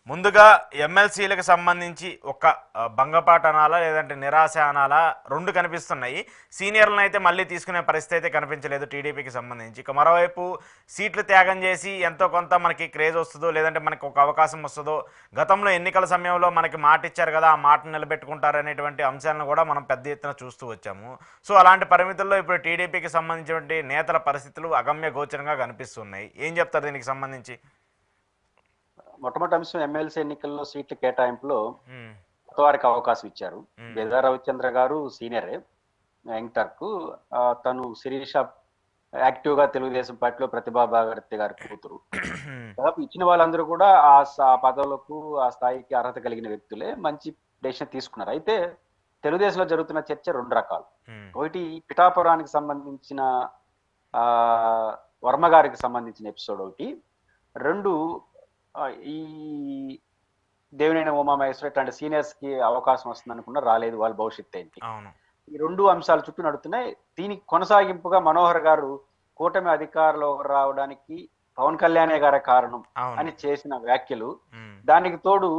ముందుగా ఎమ్మెల్సీలకు సంబంధించి ఒక భంగపాటు అనాలా లేదంటే నిరాశ అనాలా రెండు కనిపిస్తున్నాయి. సీనియర్లను అయితే మళ్ళీ తీసుకునే పరిస్థితి అయితే కనిపించలేదు టీడీపీకి సంబంధించి. ఇక మరోవైపు సీట్లు త్యాగం చేసి ఎంతో కొంత మనకి క్రేజ్ వస్తుందో లేదంటే మనకు ఒక అవకాశం వస్తుందో, గతంలో ఎన్నికల సమయంలో మనకి మాట ఇచ్చారు కదా, ఆ మాటను నిలబెట్టుకుంటారు అనేటువంటి అంశాలను కూడా మనం పెద్ద ఎత్తున చూస్తూ వచ్చాము. సో అలాంటి పరిమితుల్లో ఇప్పుడు టీడీపీకి సంబంధించినటువంటి నేతల పరిస్థితులు అగమ్య గోచరంగా కనిపిస్తున్నాయి. ఏం చెప్తారు దీనికి సంబంధించి? మొట్టమొదటి అంశం ఎమ్మెల్సీ ఎన్నికల్లో సీట్ల కేటాయింపులో కొత్త వారికి అవకాశం ఇచ్చారు. బెజా రవిచంద్ర గారు సీనియరే, యంగ్టర్కు. తను శిరీష యాక్టివ్ గా తెలుగుదేశం పార్టీలో ప్రతిభా భాగర్తి గారి కూతురు. దాదాపు ఇచ్చిన వాళ్ళందరూ కూడా ఆ పదవులకు ఆ స్థాయికి అర్హత కలిగిన వ్యక్తులే మంచి డెసిషన్ తీసుకున్నారు. అయితే తెలుగుదేశంలో జరుగుతున్న చర్చ రెండు రకాలు. ఒకటి పిఠాపురానికి సంబంధించిన వర్మ గారికి సంబంధించిన ఎపిసోడ్ ఒకటి, రెండు ఈ దేవినేని ఉమామహేశ్వర ఇట్లాంటి సీనియర్స్ కి అవకాశం వస్తుంది అనుకున్నా రాలేదు, వాళ్ళ భవిష్యత్తు ఏంటి. ఈ రెండు అంశాల చుట్టూ నడుస్తున్నాయి. దీనికి కొనసాగింపుగా మనోహర్ గారు కూటమి అధికారంలో రావడానికి పవన్ కళ్యాణే గారే కారణం అని చేసిన వ్యాఖ్యలు, దానికి తోడు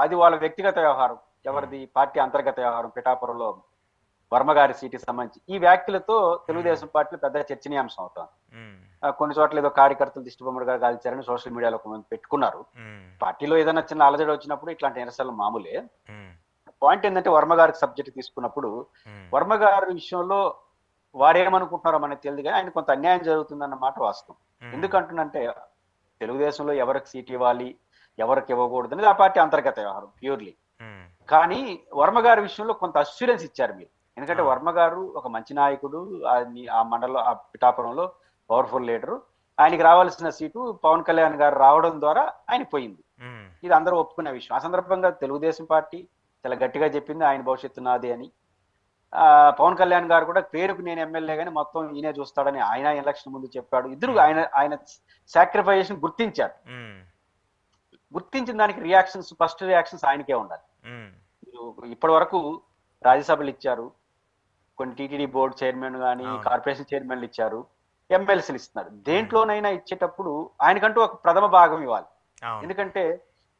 అది వాళ్ళ వ్యక్తిగత వ్యవహారం, ఎవరిది పార్టీ అంతర్గత వ్యవహారం, పిఠాపురంలో వర్మ గారి సీటుకి సంబంధించి ఈ వ్యాఖ్యలతో తెలుగుదేశం పార్టీలో పెద్ద చర్చనీయాంశం అవుతాం. కొన్ని చోట్ల ఏదో కార్యకర్తలు దిష్టిబొమ్మడు గారు కాల్చారని సోషల్ మీడియాలో కొంతమంది పెట్టుకున్నారు. పార్టీలో ఏదైనా చిన్న అలజడి వచ్చినప్పుడు ఇట్లాంటి నిరసనలు మామూలే. పాయింట్ ఏంటంటే వర్మ గారికి సబ్జెక్ట్ తీసుకున్నప్పుడు వర్మ గారి విషయంలో వారేమనుకుంటున్నారో మనకు తెలియదు, కానీ ఆయన కొంత అన్యాయం జరుగుతుందన్న మాట వాస్తవం. ఎందుకంటున్నంటే తెలుగుదేశంలో ఎవరికి సీట్ ఇవ్వాలి ఎవరికి ఇవ్వకూడదు అనేది ఆ పార్టీ అంతర్గత వ్యవహారం ప్యూర్లీ. కానీ వర్మ గారి విషయంలో కొంత అష్యూరెన్స్ ఇచ్చారు మీరు. ఎందుకంటే వర్మ గారు ఒక మంచి నాయకుడు, ఆ మండలం ఆ పిఠాపురంలో పవర్ఫుల్ లీడరు. ఆయనకి రావాల్సిన సీటు పవన్ కళ్యాణ్ గారు రావడం ద్వారా ఆయన పోయింది. ఇది అందరూ ఒప్పుకునే విషయం. ఆ సందర్భంగా తెలుగుదేశం పార్టీ చాలా గట్టిగా చెప్పింది ఆయన భవిష్యత్తు నాది అని. పవన్ కళ్యాణ్ గారు కూడా పేరుకు నేను ఎమ్మెల్యే గానీ మొత్తం ఈయనే చూస్తాడని ఆయన ఎలక్షన్ ముందు చెప్పాడు. ఇద్దరు ఆయన సాక్రిఫైస్ గుర్తించారు. గుర్తించిన దానికి రియాక్షన్స్, ఫస్ట్ రియాక్షన్స్ ఆయనకే ఉండాలి. ఇప్పటి వరకు రాజ్యసభలు ఇచ్చారు, కొన్ని టీటీడీ బోర్డు చైర్మన్ కానీ కార్పొరేషన్ చైర్మన్లు ఇచ్చారు, ఎమ్మెల్సీలు ఇస్తున్నారు. దేంట్లోనైనా ఇచ్చేటప్పుడు ఆయనకంటూ ఒక ప్రథమ భాగం ఇవ్వాలి. ఎందుకంటే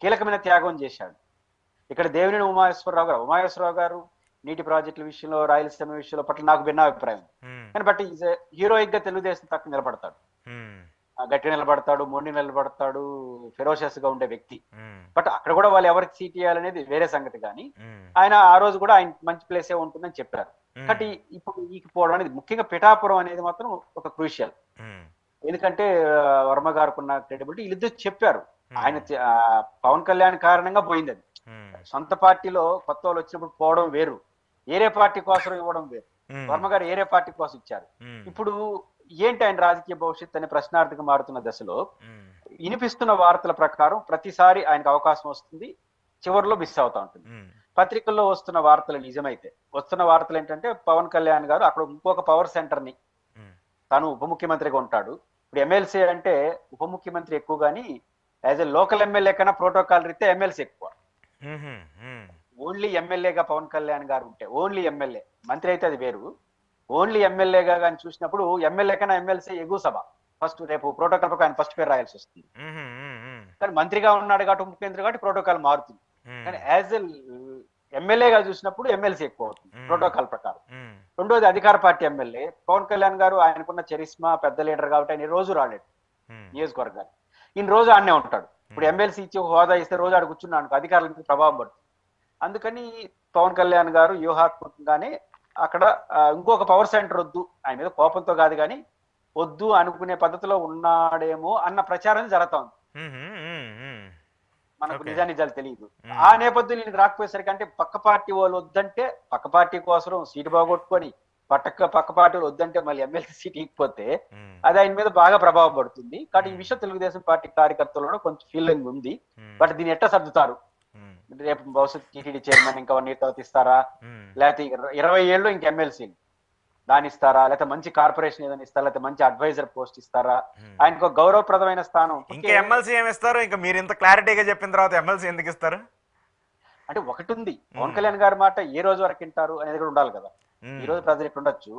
కీలకమైన త్యాగం చేశాడు. ఇక్కడ దేవినేని ఉమామహేశ్వరరావు గారు నీటి ప్రాజెక్టుల విషయంలో, రాయలసీమ విషయంలో పట్ల నాకు భిన్నాభిప్రాయం. కానీ బట్ హీరోయిక్ గా తెలుగుదేశం తక్కువ నిలబడతాడు, గట్టి నిలబడతాడు, మొండి నిలబడతాడు, ఫెరోషియస్ గా ఉండే వ్యక్తి. బట్ అక్కడ కూడా వాళ్ళు ఎవరికి సీట్ ఇవ్వాలనేది వేరే సంగతి. కానీ ఆయన ఆ రోజు కూడా ఆయన మంచి ప్లేసే ఉంటుందని చెప్పారు. కాబట్టి ఇప్పుడు ఈకపోవడం అనేది ముఖ్యంగా పిఠాపురం అనేది మాత్రం ఒక క్రూషియల్. ఎందుకంటే వర్మ గారికి ఉన్న క్రెడిబిలిటీ వీళ్ళిద్దరు చెప్పారు. ఆయన పవన్ కళ్యాణ్ కారణంగా పోయింది. అది సొంత పార్టీలో కొత్త వాళ్ళు వచ్చినప్పుడు పోవడం వేరు, ఏరే పార్టీ కోసం ఇవ్వడం వేరు. వర్మ గారు ఏరే పార్టీ కోసం ఇచ్చారు. ఇప్పుడు ఏంటి ఆయన రాజకీయ భవిష్యత్తు అనే ప్రశ్నార్థకం మారుతున్న దశలో వినిపిస్తున్న వార్తల ప్రకారం ప్రతిసారి ఆయనకు అవకాశం వస్తుంది, చివరిలో మిస్ అవుతా ఉంటుంది. పత్రికల్లో వస్తున్న వార్తలు నిజమైతే, వస్తున్న వార్తలు ఏంటంటే పవన్ కళ్యాణ్ గారు అక్కడ ఇంకొక పవర్ సెంటర్ ని, తను ఉప ముఖ్యమంత్రిగా ఉంటాడు. ఇప్పుడు ఎమ్మెల్సీ అంటే ఉప ముఖ్యమంత్రి ఎక్కువ, కానీ యాజ్ ఎ లోకల్ ఎమ్మెల్యే కన్నా ప్రోటోకాల్ రీతే ఎమ్మెల్సీ ఎక్కువ. ఓన్లీ ఎమ్మెల్యేగా పవన్ కళ్యాణ్ గారు ఉంటే, ఓన్లీ ఎమ్మెల్యే, మంత్రి అయితే అది వేరు, ఓన్లీ ఎమ్మెల్యేగా కానీ చూసినప్పుడు ఎమ్మెల్యే కన్నా ఎమ్మెల్సీ ఎగువ సభ. ఫస్ట్ రేపు ప్రోటోకాల్ ప్రకారం ఆయన ఫస్ట్ పేరు రాయాల్సి వస్తుంది. కానీ మంత్రిగా ఉన్నాడు కాబట్టి, ముఖ్యమంత్రి కాబట్టి ప్రోటోకాల్ మారుతుంది. కానీ యాజ్ ఎ ఎమ్మెల్యేగా చూసినప్పుడు ఎమ్మెల్సీ ఎక్కువ అవుతుంది ప్రోటోకాల్ ప్రకారం. రెండోది అధికార పార్టీ ఎమ్మెల్యే పవన్ కళ్యాణ్ గారు, ఆయనకున్న చరిస్మా, పెద్ద లీడర్ కాబట్టి ఆయన రోజు రాలేడు నియోజకవర్గాన్ని, ఈయన రోజు ఆడనే ఉంటాడు. ఇప్పుడు ఎమ్మెల్సీ ఇచ్చి హోదా ఇస్తే రోజు ఆడ కూర్చున్నాడు, అధికారులకు ప్రభావం పడుతుంది. అందుకని పవన్ కళ్యాణ్ గారు వ్యూహాత్మకంగానే అక్కడ ఇంకొక పవర్ సెంటర్ వద్దు, ఆయన మీద కోపంతో కాదు కానీ వద్దు అనుకునే పద్ధతిలో ఉన్నాడేమో అన్న ప్రచారం జరుగుతా ఉంది. మనకు నిజాలు తెలియదు. ఆ నేపథ్యంలో నేను రాకపోయేసరికి, అంటే పక్క పార్టీ వాళ్ళు వద్దంటే, పక్క పార్టీ కోసం సీటు బాగొట్టుకొని పక్క పార్టీలు వద్దంటే మళ్ళీ ఎమ్మెల్సీ సీట్ ఇకపోతే అది ఆయన మీద బాగా ప్రభావం పడుతుంది. కాబట్టి ఈ విషయం తెలుగుదేశం పార్టీ కార్యకర్తలలో కొంచెం ఫీలింగ్ ఉంది. బట్ దీన్ని ఎట్లా సర్దుతారు? రేపు భవిష్యత్ టీటీడీ చైర్మన్ ఇంకా 1 year తర్వాత ఇస్తారా, లేకపోతే 20 ఏళ్ళు ఇంక ఎమ్మెల్సీ దాని ఇస్తారా, లేకపోతే మంచి కార్పొరేషన్ ఏదైనా ఇస్తారా, లేకపోతే మంచి అడ్వైజర్ పోస్ట్ ఇస్తారా, ఆయనకు గౌరవప్రదమైన స్థానం. ఇంకా ఎమ్మెల్సీ ఏమి ఇస్తారు? ఇంకా మీరు ఇంత క్లారిటీగా చెప్పిన తర్వాత ఎమ్మెల్సీ ఎందుకు ఇస్తారు? అంటే ఒకటి ఉంది, పవన్ కళ్యాణ్ గారి మాట ఏ రోజు వరకు వింటారు అనేది కూడా ఉండాలి కదా. ఈ రోజు ప్రజలు ఇట్లా ఉండొచ్చు,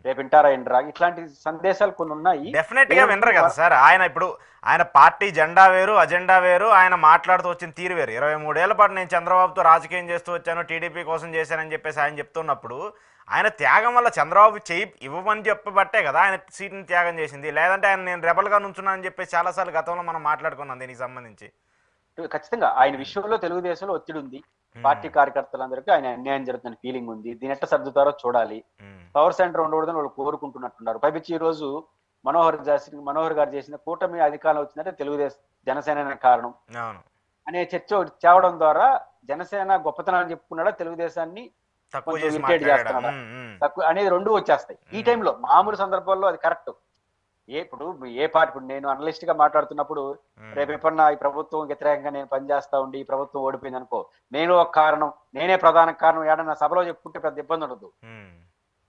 రేపు వింటారా వినరా, ఇట్లాంటి సందేశాలు కొన్ని ఉన్నాయి. డెఫినెట్ గా వినరు కదా సార్. ఆయన ఇప్పుడు ఆయన పార్టీ జెండా వేరు, అజెండా వేరు, ఆయన మాట్లాడుతూ వచ్చిన తీరు వేరు. 23 ఏళ్ల పాటు నేను చంద్రబాబుతో రాజకీయం చేస్తూ వచ్చాను, టీడీపీ కోసం చేశానని చెప్పేసి ఆయన చెప్తున్నప్పుడు ఆయన త్యాగం వల్ల చంద్రబాబు చేయి ఇవ్వమని చెప్పబట్టే కదా ఆయన సీట్ని త్యాగం చేసింది. లేదంటే ఆయన నేను రెబల్గా నుంచున్నానని చెప్పేసి చాలాసార్లు గతంలో మనం మాట్లాడుకున్నాం దీనికి సంబంధించి. ఖచ్చితంగా ఆయన విషయంలో తెలుగుదేశంలో ఒత్తిడి ఉంది. పార్టీ కార్యకర్తలందరికీ ఆయన అన్యాయం జరుగుతున్న ఫీలింగ్ ఉంది. దీని ఎట్లా సర్దుతారో చూడాలి. పవర్ సెంటర్ ఉండకూడదని వాళ్ళు కోరుకుంటున్నట్టున్నారు. పైపించి ఈ రోజు మనోహర్ గారు చేసిన కూటమి అధికారం వచ్చిందంటే తెలుగుదేశం జనసేన కారణం అనే చర్చ తేవడం ద్వారా జనసేన గొప్పతనాన్ని చెప్పుకున్నాడా, తెలుగుదేశాన్ని ఇరిటేట్ చేస్తున్నాడా తక్కువ అనేది రెండు వచ్చేస్తాయి ఈ టైంలో. మామూలు సందర్భాల్లో అది కరెక్ట్. ఇప్పుడు ఏ పార్టీ, ఇప్పుడు నేను అనలిస్ట్ గా మాట్లాడుతున్నప్పుడు రేపు ఎప్పుడన్నా ఈ ప్రభుత్వం వ్యతిరేకంగా నేను పనిచేస్తా ఉండి ఈ ప్రభుత్వం ఓడిపోయింది అనుకో, నేను ఒక కారణం, నేనే ప్రధాన కారణం ఏడన్నా సభలో చెప్పుకుంటే పెద్ద ఇబ్బంది ఉండదు.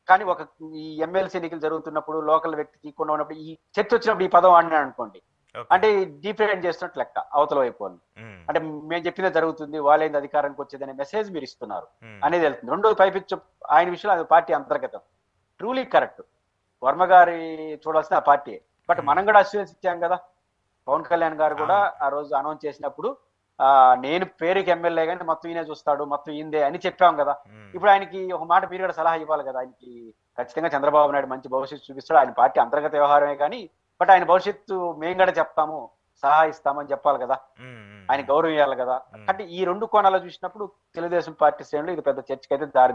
కానీ ఒక ఈ ఎమ్మెల్సీ ఎన్నికలు జరుగుతున్నప్పుడు లోకల్ వ్యక్తికి కొన్ని ఉన్నప్పుడు ఈ చర్చ వచ్చినప్పుడు ఈ పదం ఆడినాడు అనుకోండి, అంటే డిఫరెంట్ చేస్తున్నట్టు లెక్క అవతల వైపు వాళ్ళు. అంటే మేము చెప్పిందే జరుగుతుంది, వాళ్ళేంది అధికారానికి వచ్చేది అనే మెసేజ్ మీరు ఇస్తున్నారు అనేది వెళ్తుంది. రెండోది పైపించు ఆయన విషయంలో అది పార్టీ అంతర్గతం, ట్రూలీ కరెక్ట్. వర్మ గారి చూడాల్సిన ఆ పార్టీ. బట్ మనం కూడా అస్యూరెన్స్ ఇచ్చాం కదా. పవన్ కళ్యాణ్ గారు కూడా ఆ రోజు అనౌన్స్ చేసినప్పుడు నేను పేరుకి ఎమ్మెల్యే కానీ మొత్తం ఈయనే చూస్తాడు, మొత్తం ఈందే అని చెప్పాం కదా. ఇప్పుడు ఆయనకి ఒక మాట మీరు కూడా సలహా ఇవ్వాలి కదా. ఆయనకి ఖచ్చితంగా చంద్రబాబు నాయుడు మంచి భవిష్యత్తు చూపిస్తాడు, ఆయన పార్టీ అంతర్గత వ్యవహారమే కానీ, బట్ ఆయన భవిష్యత్తు మేము కూడా చెప్తాము, సలహా ఇస్తామని చెప్పాలి కదా, ఆయన గౌరవం ఇవ్వాలి కదా. అంటే ఈ రెండు కోణాలు చూసినప్పుడు తెలుగుదేశం పార్టీ శ్రేణులు ఇది పెద్ద చర్చకి అయితే దారి